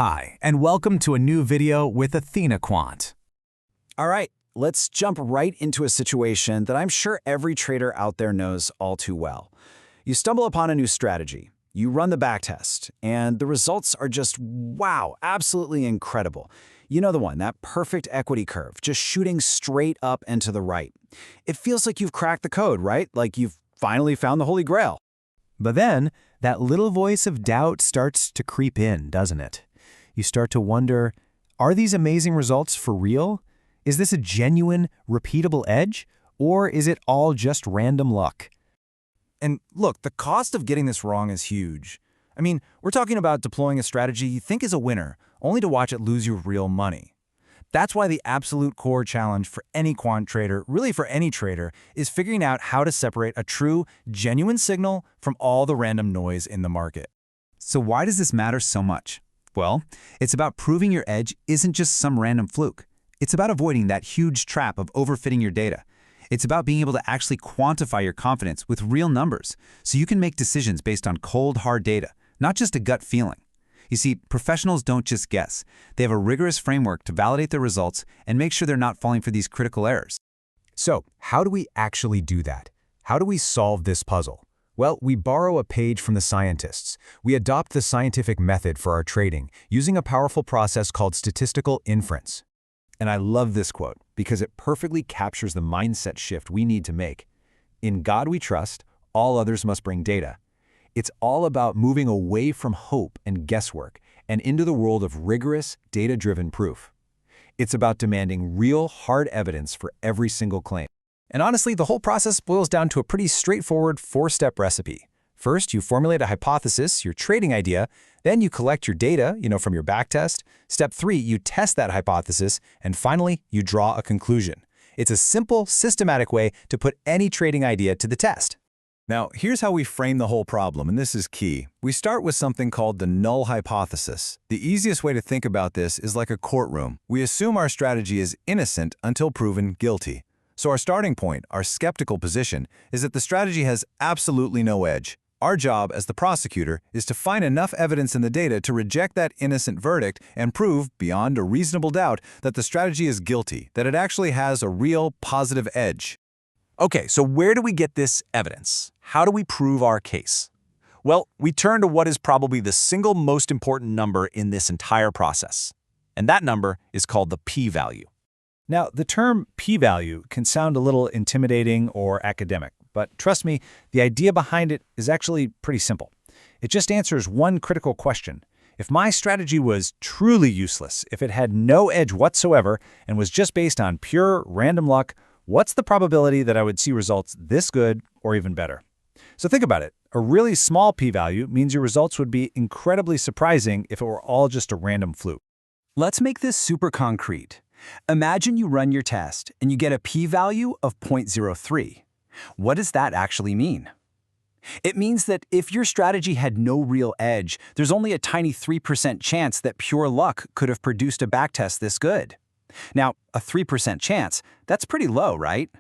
Hi, and welcome to a new video with Athena Quant. All right, let's jump right into a situation that I'm sure every trader out there knows all too well. You stumble upon a new strategy, you run the backtest, and the results are just, wow, absolutely incredible. You know the one, that perfect equity curve, just shooting straight up and to the right. It feels like you've cracked the code, right? Like you've finally found the Holy Grail. But then, that little voice of doubt starts to creep in, doesn't it? You start to wonder, are these amazing results for real? Is this a genuine, repeatable edge? Or is it all just random luck? And look, the cost of getting this wrong is huge. I mean, we're talking about deploying a strategy you think is a winner, only to watch it lose you real money. That's why the absolute core challenge for any quant trader, really for any trader, is figuring out how to separate a true, genuine signal from all the random noise in the market. So why does this matter so much? Well, it's about proving your edge isn't just some random fluke. It's about avoiding that huge trap of overfitting your data. It's about being able to actually quantify your confidence with real numbers, so you can make decisions based on cold, hard data, not just a gut feeling. You see, professionals don't just guess. They have a rigorous framework to validate their results and make sure they're not falling for these critical errors. So, how do we actually do that? How do we solve this puzzle? Well, we borrow a page from the scientists. We adopt the scientific method for our trading, using a powerful process called statistical inference. And I love this quote, because it perfectly captures the mindset shift we need to make. In God we trust, all others must bring data. It's all about moving away from hope and guesswork and into the world of rigorous, data-driven proof. It's about demanding real, hard evidence for every single claim. And honestly, the whole process boils down to a pretty straightforward four-step recipe. First, you formulate a hypothesis, your trading idea, then you collect your data, from your backtest. Step 3, you test that hypothesis, and finally, you draw a conclusion. It's a simple, systematic way to put any trading idea to the test. Now, here's how we frame the whole problem, and this is key. We start with something called the null hypothesis. The easiest way to think about this is like a courtroom. We assume our strategy is innocent until proven guilty. So our starting point, our skeptical position, is that the strategy has absolutely no edge. Our job as the prosecutor is to find enough evidence in the data to reject that innocent verdict and prove, beyond a reasonable doubt, that the strategy is guilty, that it actually has a real positive edge. Okay, so where do we get this evidence? How do we prove our case? Well, we turn to what is probably the single most important number in this entire process. And that number is called the p-value. Now, the term p-value can sound a little intimidating or academic, but trust me, the idea behind it is actually pretty simple. It just answers one critical question. If my strategy was truly useless, if it had no edge whatsoever and was just based on pure random luck, what's the probability that I would see results this good or even better? So think about it. A really small p-value means your results would be incredibly surprising if it were all just a random fluke. Let's make this super concrete. Imagine you run your test and you get a p-value of 0.03. What does that actually mean? It means that if your strategy had no real edge, there's only a tiny 3% chance that pure luck could have produced a backtest this good. Now, a 3% chance, that's pretty low, right?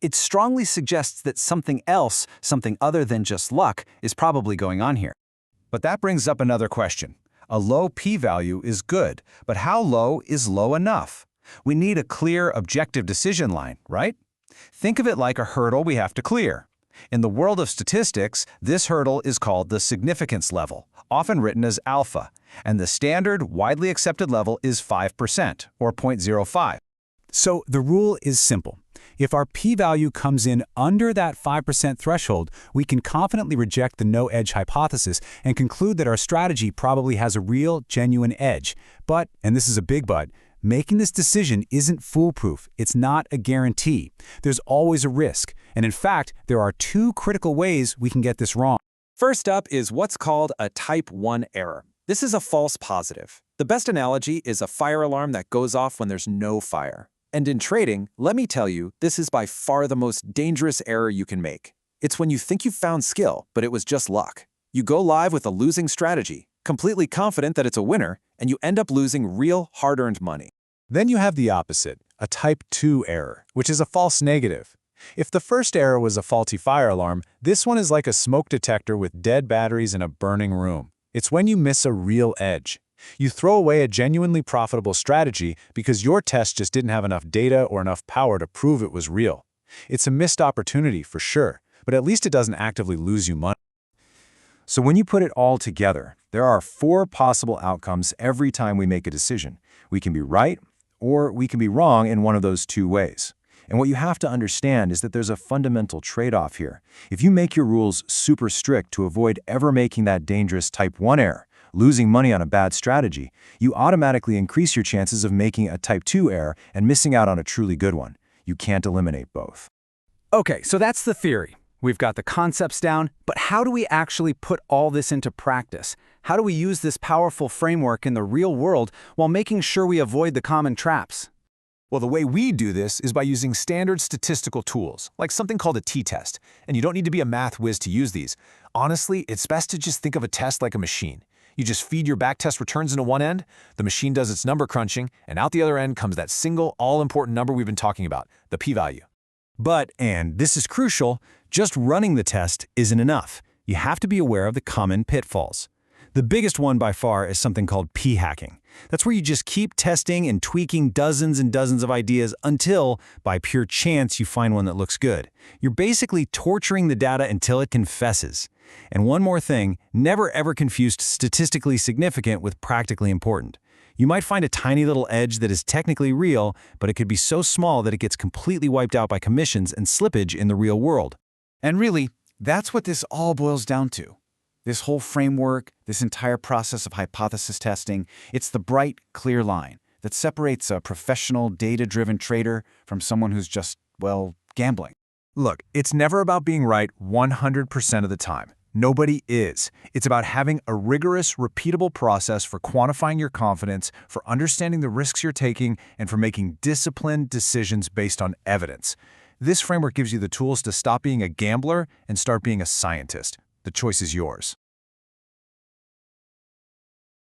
It strongly suggests that something else, something other than just luck, is probably going on here. But that brings up another question. A low p-value is good, but how low is low enough? We need a clear, objective decision line, right? Think of it like a hurdle we have to clear. In the world of statistics, this hurdle is called the significance level, often written as alpha, and the standard, widely accepted level is 5%, or 0.05. So the rule is simple. If our p-value comes in under that 5% threshold, we can confidently reject the no-edge hypothesis and conclude that our strategy probably has a real, genuine edge. But, and this is a big but, making this decision isn't foolproof. It's not a guarantee. There's always a risk. And in fact, there are two critical ways we can get this wrong. First up is what's called a type 1 error. This is a false positive. The best analogy is a fire alarm that goes off when there's no fire. And in trading, let me tell you, this is by far the most dangerous error you can make. It's when you think you've found skill, but it was just luck. You go live with a losing strategy, completely confident that it's a winner, and you end up losing real, hard-earned money. Then you have the opposite, a type 2 error, which is a false negative. If the first error was a faulty fire alarm, this one is like a smoke detector with dead batteries in a burning room. It's when you miss a real edge. You throw away a genuinely profitable strategy because your test just didn't have enough data or enough power to prove it was real. It's a missed opportunity for sure, but at least it doesn't actively lose you money. So when you put it all together, there are 4 possible outcomes every time we make a decision. We can be right, or we can be wrong in one of those 2 ways. And what you have to understand is that there's a fundamental trade-off here. If you make your rules super strict to avoid ever making that dangerous type 1 error, losing money on a bad strategy, you automatically increase your chances of making a type 2 error and missing out on a truly good one. You can't eliminate both. Okay, so that's the theory. We've got the concepts down, but how do we actually put all this into practice? How do we use this powerful framework in the real world while making sure we avoid the common traps? Well, the way we do this is by using standard statistical tools, like something called a t-test. And you don't need to be a math whiz to use these. Honestly, it's best to just think of a test like a machine. You just feed your backtest returns into one end, the machine does its number crunching, and out the other end comes that single, all-important number we've been talking about, the p-value. But, and this is crucial, just running the test isn't enough. You have to be aware of the common pitfalls. The biggest one by far is something called p-hacking. That's where you just keep testing and tweaking dozens and dozens of ideas until, by pure chance, you find one that looks good. You're basically torturing the data until it confesses. And one more thing, never ever confuse statistically significant with practically important. You might find a tiny little edge that is technically real, but it could be so small that it gets completely wiped out by commissions and slippage in the real world. And really, that's what this all boils down to. This whole framework, this entire process of hypothesis testing, it's the bright, clear line that separates a professional, data-driven trader from someone who's just, well, gambling. Look, it's never about being right 100% of the time. Nobody is. It's about having a rigorous, repeatable process for quantifying your confidence, for understanding the risks you're taking, and for making disciplined decisions based on evidence. This framework gives you the tools to stop being a gambler and start being a scientist. The choice is yours.